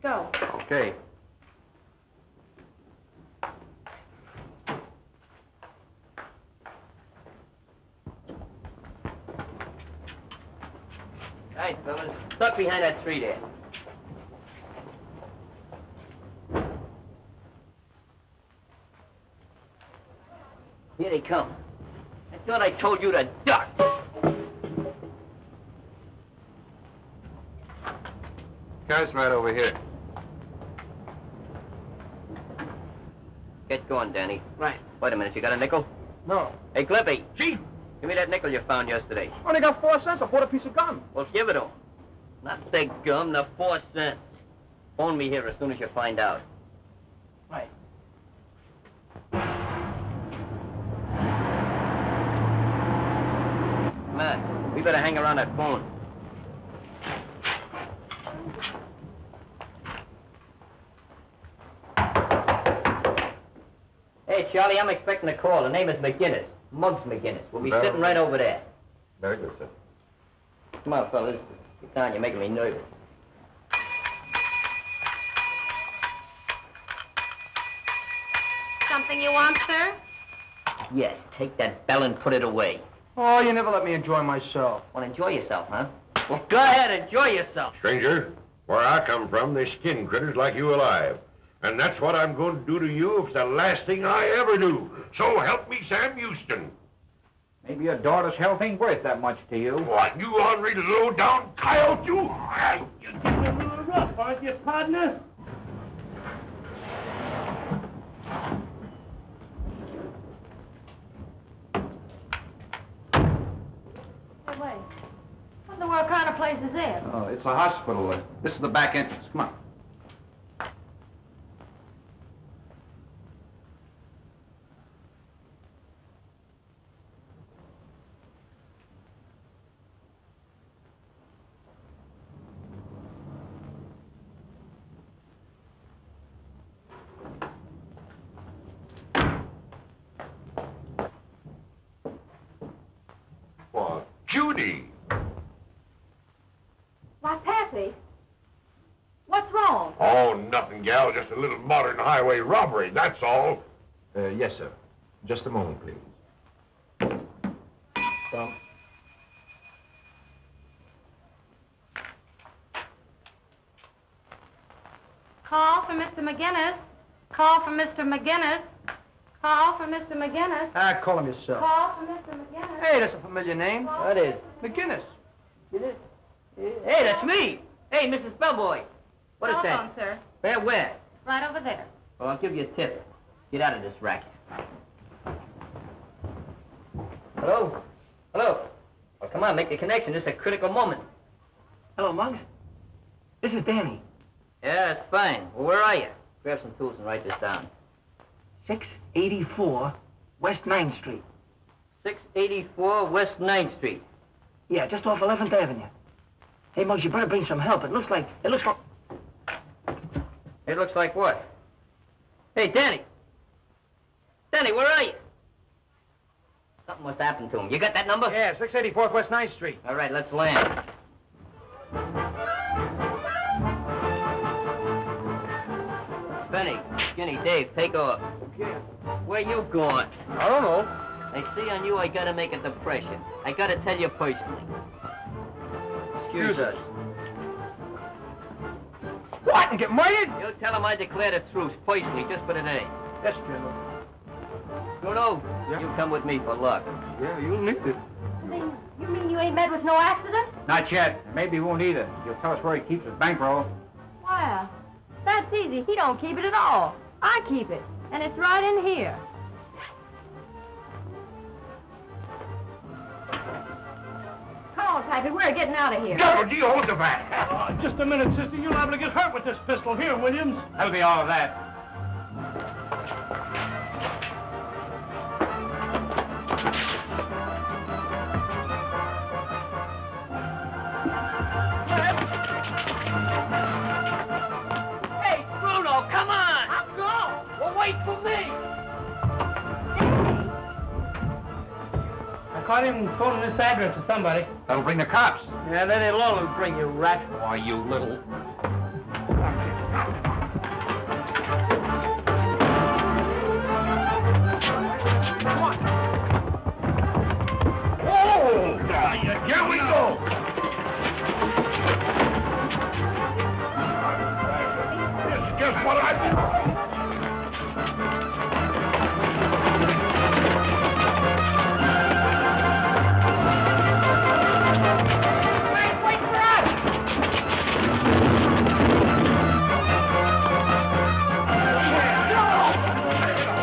Go. Okay. All right, fellas. Duck behind that tree there. Here they come. I thought I told you to duck. Car's right over here. Get going, Danny. Right. Wait a minute, you got a nickel? No. Hey, Clippy. Chief, Give me that nickel you found yesterday. only got 4 cents. I bought a piece of gum. Well, give it to him. Not the gum, the 4 cents. Phone me here as soon as you find out. Right. Come on. We better hang around that phone. Hey, Charlie, I'm expecting a call. The name is McGinnis. Muggs McGinnis. We'll be sitting right over there. Very good, sir. Come on, fellas. Get down. You're making me nervous. Something you want, sir? Yes, take that bell and put it away. Oh, you never let me enjoy myself. Well, enjoy yourself, huh? Well, go ahead, enjoy yourself. Stranger, where I come from, they skin critters like you alive. And that's what I'm going to do to you if it's the last thing I ever do. So help me, Sam Houston. Maybe your daughter's health ain't worth that much to you. What, you ornery low-down coyote, you? You're getting a little rough, aren't you, partner? Hey, wait. What kind of place is this? Oh, it's a hospital. This is the back entrance. Come on. What, Judy? Why, Pappy. What's wrong? Oh, nothing, gal. Just a little modern highway robbery, that's all. Yes, sir. Just a moment, please. Call for Mr. McGinnis. Call for Mr. McGinnis. Call for Mr. McGinnis. Ah, call him yourself. Call for Mr. McGinnis. Hey, that's a familiar name. What is? McGinnis. Hey, that's me. Hey, Mrs. Bellboy. What is Telephone, that? sir. Where? Right over there. Well, I'll give you a tip. Get out of this racket. Hello? Hello? Well, come on, make the connection. This is a critical moment. Hello, Muggs. This is Danny. Yeah, that's fine. Well, where are you? Grab some tools and write this down. 684 West 9th Street. 684 West 9th Street. Yeah, just off 11th Avenue. Hey, Muggs, you better bring some help. It looks like... It looks like what? Hey, Danny! Danny, where are you? Something must happen to him. You got that number? Yeah, 684 West 9th Street. All right, let's land. Benny, Skinny, Dave, take off. Okay. Where you going? I don't know. I see on you I gotta make a depression. I gotta tell you personally. Excuse us. What? And get murdered? You tell him I declared a truce, personally, just for today. Yes, General. Bruno, Yeah? you come with me for luck. Yeah, you'll need it. You mean you ain't met with no accident? Not yet. Maybe he won't either. You'll tell us where he keeps his bankroll. Well, that's easy. He don't keep it at all. I keep it, and it's right in here. Come on, Pappy, we're getting out of here. Double D, hold the back. Just a minute, sister. You're liable to get hurt with this pistol. Here, Williams. That'll be all of that. Hey, Bruno, come on! I'm going! Well, wait for me! I caught him phoning this address to somebody. That'll bring the cops. Yeah, then it'll only bring you rat. Why, you little... Oh, here we go. Just what I...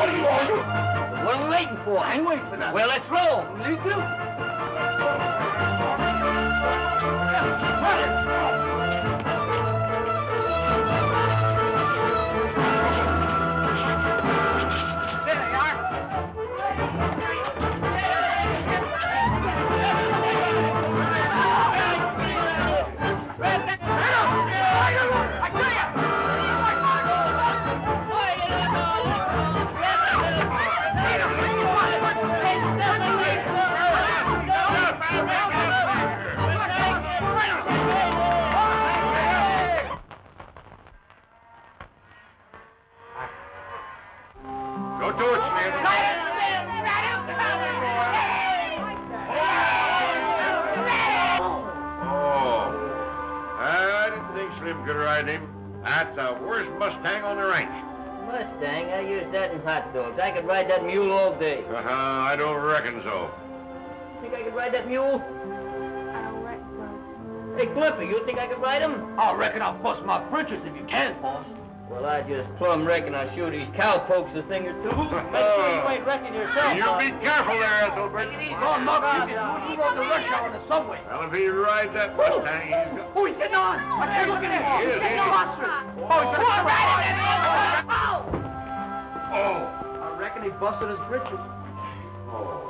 What are we waiting for? I ain't waiting for nothing. Well, let's roll. You do. There they are. Don't do it, Slim. Oh. I didn't think Slim could ride him. That's the worst Mustang on the ranch. Mustang, I use that in hot dogs. I could ride that mule all day. I don't reckon so. Think I could ride that mule? I don't reckon so. Hey, Cliffy, you think I could ride him? I reckon I'll bust my britches if you can, boss. Well, I just plumb reckon I'll show these cowpokes a thing or two. Make sure you ain't wrecking yourself. You be careful there, Ethelbert. Oh, Muggs, you go to rush hour on the subway. Well, if he rides that Mustang, he's got... Oh, he's getting on. I can't look at him. He is, He's getting he is. on. Oh, he's getting on. Oh. I reckon he busted his britches. Oh.